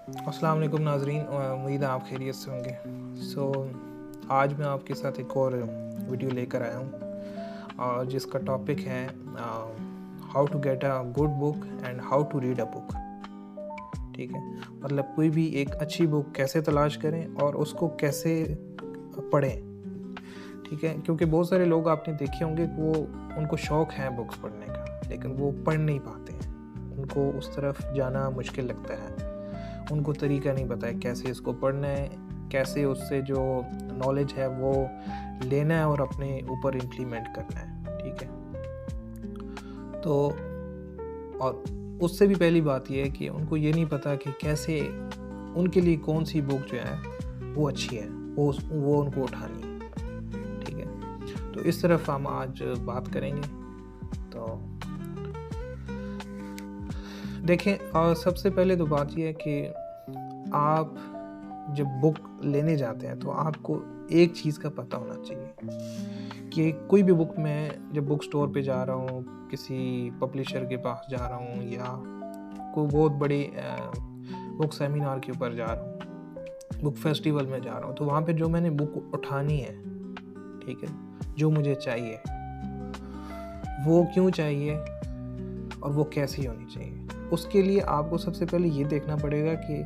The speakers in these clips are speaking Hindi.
अस्सलाम वालेकुम नाज़रीन, उम्मीद है आप खैरियत से होंगे। आज मैं आपके साथ एक और वीडियो लेकर आया हूँ और जिसका टॉपिक है how to get a good book and how to read a book. ठीक है, मतलब कोई भी एक अच्छी बुक कैसे तलाश करें और उसको कैसे पढ़ें। ठीक है, क्योंकि बहुत सारे लोग आपने देखे होंगे कि वो उनको शौक़ है बुक्स पढ़ने का, लेकिन वो पढ़ नहीं पाते हैं। उनको उस तरफ जाना मुश्किल लगता है, उनको तरीका नहीं पता है कैसे इसको पढ़ना है, कैसे उससे जो नॉलेज है वो लेना है और अपने ऊपर इम्प्लीमेंट करना है। ठीक है, तो और उससे भी पहली बात ये है कि उनको ये नहीं पता कि कैसे उनके लिए कौन सी बुक जो है वो अच्छी है, वो उनको उठानी है। ठीक है, तो इस तरफ हम आज बात करेंगे। तो देखें, सबसे पहले तो बात यह है कि आप जब बुक लेने जाते हैं तो आपको एक चीज़ का पता होना चाहिए कि कोई भी बुक मैं जब बुक स्टोर पे जा रहा हूँ, किसी पब्लिशर के पास जा रहा हूँ या कोई बहुत बड़ी बुक सेमिनार के ऊपर जा रहा हूँ, बुक फेस्टिवल में जा रहा हूँ, तो वहाँ पे जो मैंने बुक उठानी है, ठीक है, जो मुझे चाहिए वो क्यों चाहिए और वो कैसी होनी चाहिए, उसके लिए आपको सबसे पहले ये देखना पड़ेगा कि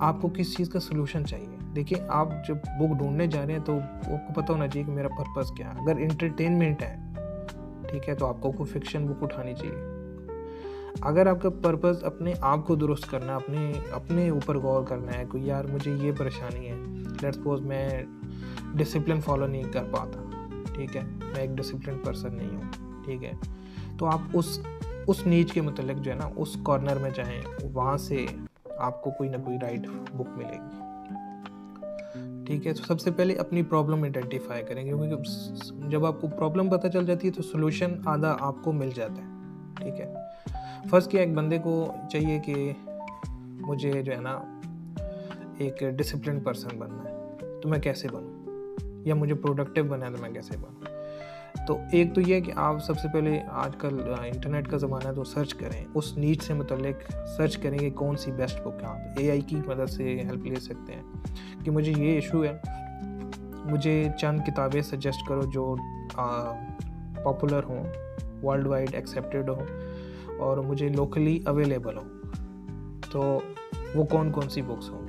आपको किस चीज़ का सलूशन चाहिए। देखिए, आप जब बुक ढूंढने जा रहे हैं तो आपको पता होना चाहिए कि मेरा पर्पस क्या है। अगर एंटरटेनमेंट है, ठीक है, तो आपको कोई फिक्शन बुक उठानी चाहिए। अगर आपका पर्पस अपने आप को दुरुस्त करना, अपने ऊपर गौर करना है, कोई यार मुझे ये परेशानी है, लेट्स सपोज मैं डिसिप्लिन फॉलो नहीं कर पाता, ठीक है, मैं एक डिसिप्लिन पर्सन नहीं हूँ, ठीक है, तो आप उस नीच के मतलब जो है ना, उस कॉर्नर में जाएं, वहाँ से आपको कोई ना कोई राइट बुक मिलेगी। ठीक है, तो सबसे पहले अपनी प्रॉब्लम आइडेंटिफाई करें, क्योंकि जब आपको प्रॉब्लम पता चल जाती है तो सॉल्यूशन आधा आपको मिल जाता है। ठीक है, फर्स्ट क्या, एक बंदे को चाहिए कि मुझे जो है ना एक डिसिप्लिन पर्सन बनना है, तो मैं कैसे बनूं, या मुझे प्रोडक्टिव बनना है तो मैं कैसे बनूं। तो एक तो ये है कि आप सबसे पहले, आजकल इंटरनेट का ज़माना है, तो सर्च करें, उस नीड से मुतल्लिक सर्च करें कि कौन सी बेस्ट बुक है। आप AI की मदद से हेल्प ले सकते हैं कि मुझे ये इशू है, मुझे चंद किताबें सजेस्ट करो जो पॉपुलर हों, वर्ल्ड वाइड एक्सेप्टेड हो और मुझे लोकली अवेलेबल हो, तो वो कौन कौन सी बुक्स होंगी।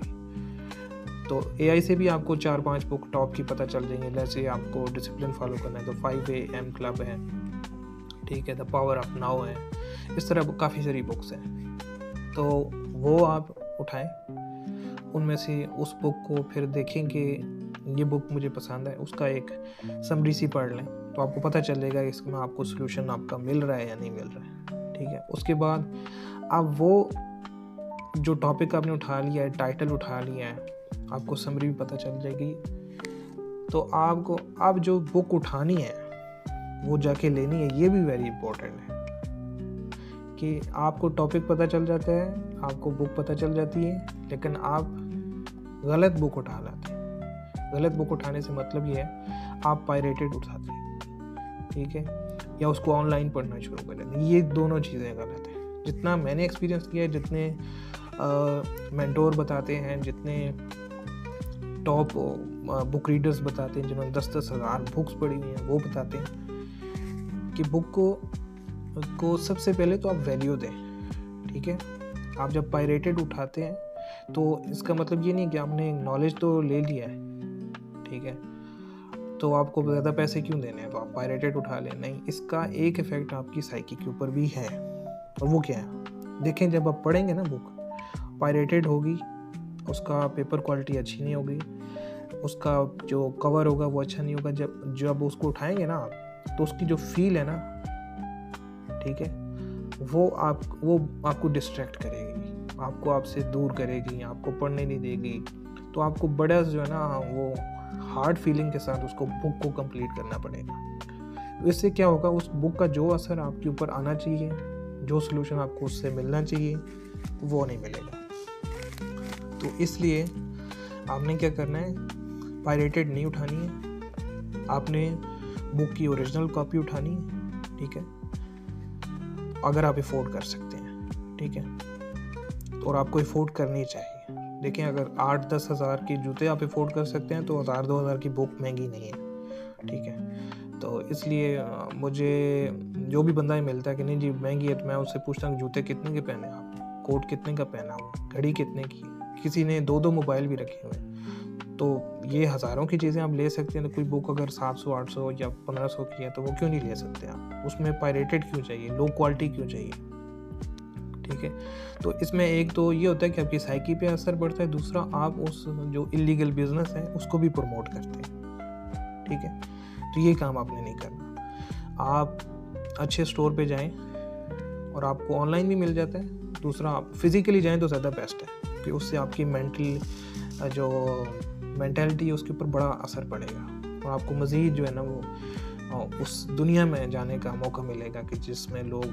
तो AI से भी आपको 4-5 बुक टॉप की पता चल जाएंगे। जैसे आपको डिसिप्लिन फॉलो करना है तो 5 AM क्लब है, ठीक है, द पावर ऑफ नाउ है, इस तरह काफ़ी सारी बुक्स हैं। तो वो आप उठाएं, उनमें से उस बुक को फिर देखें कि ये बुक मुझे पसंद है, उसका एक समरी सी पढ़ लें, तो आपको पता चलेगा कि इसमें आपको सोल्यूशन आपका मिल रहा है या नहीं मिल रहा है। ठीक है, उसके बाद आप वो जो टॉपिक आपने उठा लिया है, टाइटल उठा लिया है, आपको समरी भी पता चल जाएगी, तो आपको अब जो बुक उठानी है वो जाके लेनी है। ये भी वेरी इंपॉर्टेंट है कि आपको टॉपिक पता चल जाता है, आपको बुक पता चल जाती है, लेकिन आप गलत बुक उठा लाते हैं। गलत बुक उठाने से मतलब ये है आप पायरेटेड उठाते हैं, ठीक है, या उसको ऑनलाइन पढ़ना शुरू कर देते हैं। ये दोनों चीज़ें गलत हैं। जितना मैंने एक्सपीरियंस किया है, जितने मेंटोर बताते हैं, जितने टॉप बुक रीडर्स बताते हैं जिन्होंने 10-10 हज़ार बुक्स पढ़ी हुई हैं, वो बताते हैं कि बुक को सबसे पहले तो आप वैल्यू दें। ठीक है, आप जब पायरेटेड उठाते हैं तो इसका मतलब ये नहीं कि आपने नॉलेज तो ले लिया है, ठीक है, तो आपको ज़्यादा पैसे क्यों देने हैं, तो आप पायरेटेड उठा लें। नहीं, इसका एक इफ़ेक्ट आपकी साइकी के ऊपर भी है, और वो क्या है, देखें, जब आप पढ़ेंगे ना बुक पायरेटेड होगी, उसका पेपर क्वालिटी अच्छी नहीं होगी, उसका जो कवर होगा वो अच्छा नहीं होगा। जब उसको उठाएंगे ना आप, तो उसकी जो फील है ना, ठीक है, वो आपको डिस्ट्रैक्ट करेगी, आपको आपसे दूर करेगी, आपको पढ़ने नहीं देगी। तो आपको बड़ा जो है ना वो हार्ड फीलिंग के साथ उसको बुक को कंप्लीट करना पड़ेगा। तो इससे क्या होगा, उस बुक का जो असर आपके ऊपर आना चाहिए, जो सोल्यूशन आपको उससे मिलना चाहिए, वो नहीं मिलेगा। तो इसलिए आपने क्या करना है, पायरेटेड नहीं उठानी है, आपने बुक की ओरिजिनल कॉपी उठानी है। ठीक है, अगर आप अफोर्ड कर सकते हैं, ठीक है, और आपको अफोर्ड करनी चाहिए। देखें, अगर 8-10 हज़ार के जूते आप अफोर्ड कर सकते हैं तो 1000-2000 की बुक महंगी नहीं है, ठीक है। तो इसलिए मुझे जो भी बंदा मिलता है कि नहीं जी महंगी है, तो मैं उससे पूछता हूँ जूते कितने के पहने आपने, कोट कितने का पहना हुआ, घड़ी कितने की है, किसी ने 2-2 मोबाइल भी रखे हुए हैं। तो ये हज़ारों की चीज़ें आप ले सकते हैं, तो कोई बुक अगर 700-800 या 1500 की है तो वो क्यों नहीं ले सकते आप? उसमें पायरेटेड क्यों चाहिए, लो क्वालिटी क्यों चाहिए, ठीक है। तो इसमें एक तो ये होता है कि आपकी साइकी पे असर पड़ता है, दूसरा आप उस जो इलीगल बिजनेस है उसको भी प्रमोट करते हैं, ठीक है। तो ये काम आपने नहीं करना। आप अच्छे स्टोर पे जाएं, और आपको ऑनलाइन भी मिल जाता है। दूसरा, आप फिज़िकली जाएं तो ज़्यादा बेस्ट है, क्योंकि उससे आपकी जो मेंटालिटी है उसके ऊपर बड़ा असर पड़ेगा, और आपको मज़ीद जो है ना वो उस दुनिया में जाने का मौका मिलेगा कि जिसमें लोग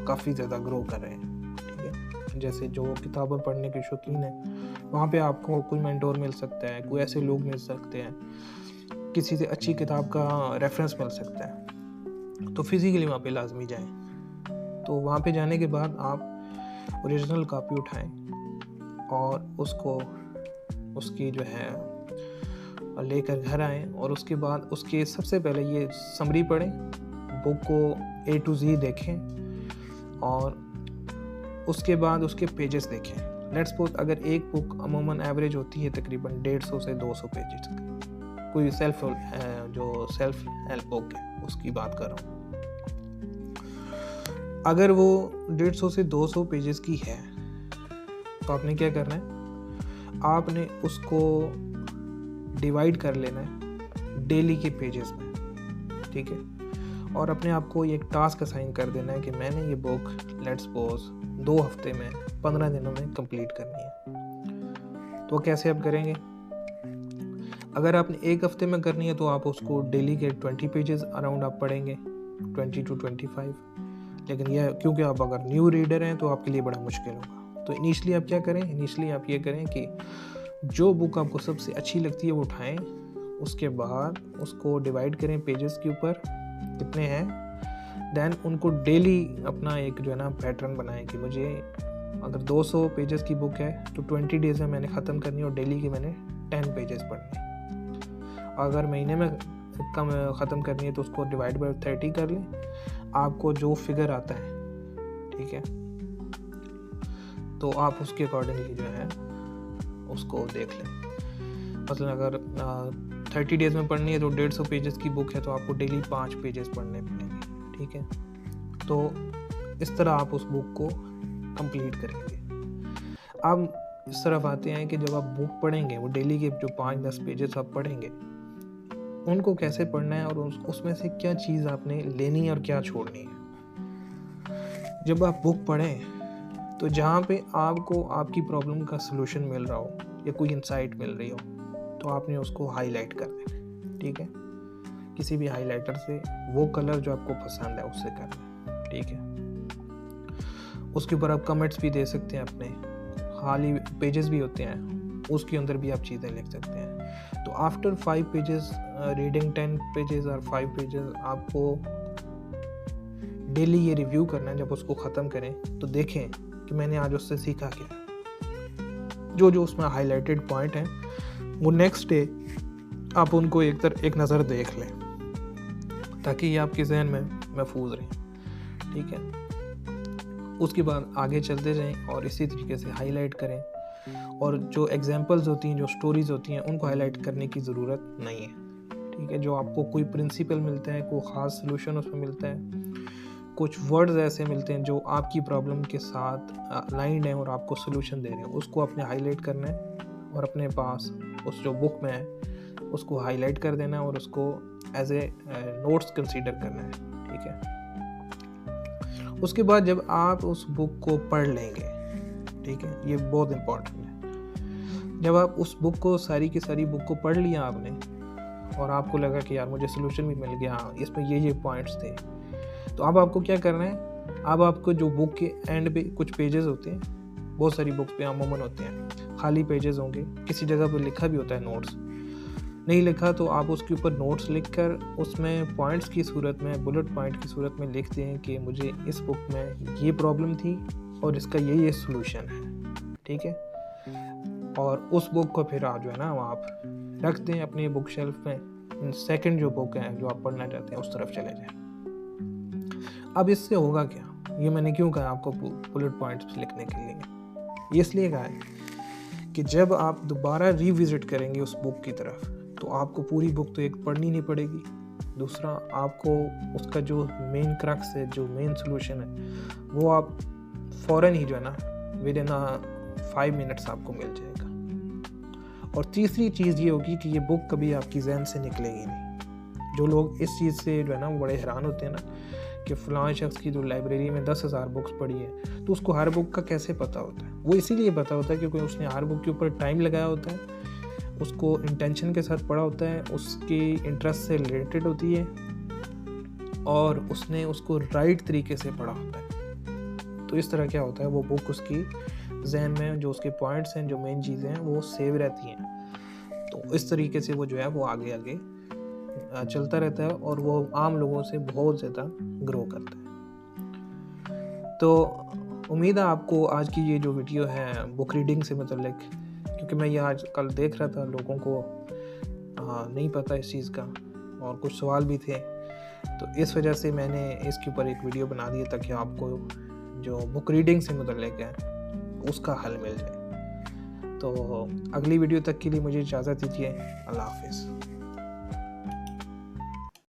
काफ़ी ज़्यादा ग्रो कर रहे हैं, ठीक है। जैसे जो किताबें पढ़ने के शौकीन हैं, वहाँ पे आपको कोई मेंटोर मिल सकता है, कोई ऐसे लोग मिल सकते हैं, किसी से अच्छी किताब का रेफरेंस मिल सकता है। तो फिज़िकली वहाँ पे लाजमी जाएं। तो वहाँ पे जाने के बाद आप ओरिजिनल कॉपी उठाएं और उसकी जो है लेकर घर आएँ, और उसके बाद उसके सबसे पहले ये समरी पढ़ें, बुक को A to Z देखें, और उसके बाद उसके पेजेस देखें। लेट्स सपोज अगर एक बुक अमूमन एवरेज होती है तकरीबन 150 से 200 पेजेस की, कोई सेल्फ हेल्प बुक है उसकी बात कर रहा हूँ, अगर वो 150 से 200 पेजेस की है तो आपने क्या करना है, आपने उसको डिवाइड कर लेना है डेली के पेजेस में, ठीक है। और अपने आप को एक टास्क असाइन कर देना है कि मैंने ये बुक लेट्स सपोज 2 हफ्ते में 15 दिनों में कंप्लीट करनी है। तो कैसे आप करेंगे? अगर आपने 1 हफ्ते में करनी है तो आप उसको डेली के 20 पेजेस अराउंड आप पढ़ेंगे, 20 to 25। लेकिन यह क्योंकि आप अगर न्यू रीडर हैं तो आपके लिए बड़ा मुश्किल होगा। तो इनिशियली आप क्या करें, इनिशियली आप ये करें कि जो बुक आपको सबसे अच्छी लगती है वो उठाएं, उसके बाद उसको डिवाइड करें पेजेस के ऊपर कितने हैं, देन उनको डेली अपना एक जो है ना पैटर्न बनाएं कि मुझे अगर 200 पेजेस की बुक है तो 20 डेज में मैंने ख़त्म करनी है, और डेली के मैंने 10 पेजेस पढ़ने। अगर महीने में कम ख़त्म करनी है तो उसको डिवाइड बाय 30 कर लें, आपको जो फिगर आता है, ठीक है। तो आप उसके अकॉर्डिंगली जो है उसको देख लें। मतलब अगर 30 डेज़ में पढ़नी है तो 150 पेजेस की बुक है तो आपको डेली 5 पेजेस पढ़ने पड़ेंगे, ठीक है। तो इस तरह आप उस बुक को कंप्लीट करेंगे। अब इस तरफ आते हैं कि जब आप बुक पढ़ेंगे, वो डेली के जो 5-10 पेजेस आप पढ़ेंगे, उनको कैसे पढ़ना है और उसमें से क्या चीज़ आपने लेनी है और क्या छोड़नी है। जब आप बुक पढ़ें तो जहाँ पे आपको आपकी प्रॉब्लम का सलूशन मिल रहा हो या कोई इंसाइट मिल रही हो तो आपने उसको हाईलाइट कर देना, ठीक है। किसी भी हाईलाइटर से वो कलर जो आपको पसंद है उससे करना, ठीक है। उसके ऊपर आप कमेंट्स भी दे सकते हैं, अपने खाली पेजेस भी होते हैं उसके अंदर भी आप चीज़ें लिख सकते हैं। तो आफ्टर 5 पेजेस रीडिंग 10 पेजेस और 5 पेजेस आपको डेली ये रिव्यू करना है। जब उसको ख़त्म करें तो देखें कि मैंने आज उससे सीखा क्या, जो जो उसमें हाईलाइटेड पॉइंट हैं वो नेक्स्ट डे आप उनको एक नज़र देख लें, ताकि ये आपके जहन में महफूज रहें, ठीक है। उसके बाद आगे चलते जाएं और इसी तरीके से हाईलाइट करें, और जो एग्जांपल्स होती हैं, जो स्टोरीज़ होती हैं, उनको हाईलाइट करने की ज़रूरत नहीं है, ठीक है। जो आपको कोई प्रिंसिपल मिलता है, कोई ख़ास सलूशन उसमें मिलता है, कुछ वर्ड्स ऐसे मिलते हैं जो आपकी प्रॉब्लम के साथ लाइंड हैं और आपको सलूशन दे रहे हैं, उसको आपने हाईलाइट करना है और अपने पास उस जो बुक में है उसको हाईलाइट कर देना है और उसको एज ए नोट्स कंसीडर करना है, ठीक है। उसके बाद जब आप उस बुक को पढ़ लेंगे, ठीक है, ये बहुत इम्पोर्टेंट है। जब आप उस बुक को सारी की सारी बुक को पढ़ लिया आपने और आपको लगा कि यार मुझे सलूशन भी मिल गया, इसमें ये पॉइंट्स थे, तो अब आपको क्या करना है, अब आपको जो बुक के एंड पे कुछ पेजेस होते हैं, बहुत सारी बुक पे अमूमन होते हैं खाली पेजेस होंगे, किसी जगह पर लिखा भी होता है नोट्स, नहीं लिखा तो आप उसके ऊपर नोट्स लिखकर उसमें पॉइंट्स की सूरत में, बुलेट पॉइंट की सूरत में लिखते हैं कि मुझे इस बुक में ये प्रॉब्लम थी और इसका ये सलूशन है, ठीक है। और उस बुक को फिर आप जो है ना वो आप रख दें अपने बुक शेल्फ में। सेकंड जो बुक है जो आप पढ़ना चाहते हैं उस तरफ चले जाएं। अब इससे होगा क्या, ये मैंने क्यों कहा आपको बुलेट पॉइंट्स लिखने के लिए, ये इसलिए कहा है कि जब आप दोबारा रिविजिट करेंगे उस बुक की तरफ तो आपको पूरी बुक तो एक पढ़नी नहीं पड़ेगी, दूसरा आपको उसका जो मेन क्रक्स है, जो मेन सोल्यूशन है वो आप फ़ौरन ही जो है ना विद इन 5 मिनट्स आपको मिल जाएगा। और तीसरी चीज़ ये होगी कि ये बुक कभी आपकी जहन से निकलेगी नहीं। जो लोग इस चीज़ से जो है ना वो बड़े हैरान होते हैं ना कि फ़लाँ शख्स की जो लाइब्रेरी में 10,000 बुक्स पढ़ी है तो उसको हर बुक का कैसे पता होता है। वो इसीलिए पता होता है क्योंकि उसने हर बुक के ऊपर टाइम लगाया होता है, उसको इंटेंशन के साथ पढ़ा होता है, उसकी इंटरेस्ट से रिलेटेड होती है और उसने उसको राइट तरीके से पढ़ा होता है। तो इस तरह क्या होता है, वो बुक उसकी जहन में जो उसके पॉइंट्स हैं, जो मेन चीज़ें हैं वो सेव रहती हैं। तो इस तरीके से वो जो है वो आगे आगे चलता रहता है और वो आम लोगों से बहुत ज़्यादा ग्रो करता है। तो उम्मीद है आपको आज की ये जो वीडियो है बुक रीडिंग से मतलब, क्योंकि मैं ये आज कल देख रहा था लोगों को नहीं पता इस चीज़ का और कुछ सवाल भी थे, तो इस वजह से मैंने इसके ऊपर एक वीडियो बना दी ताकि आपको जो बुक रीडिंग से मतलब है उसका हल मिल जाए। तो अगली वीडियो तक के लिए मुझे इजाज़त दीजिए। अल्लाह हाफ़िज़।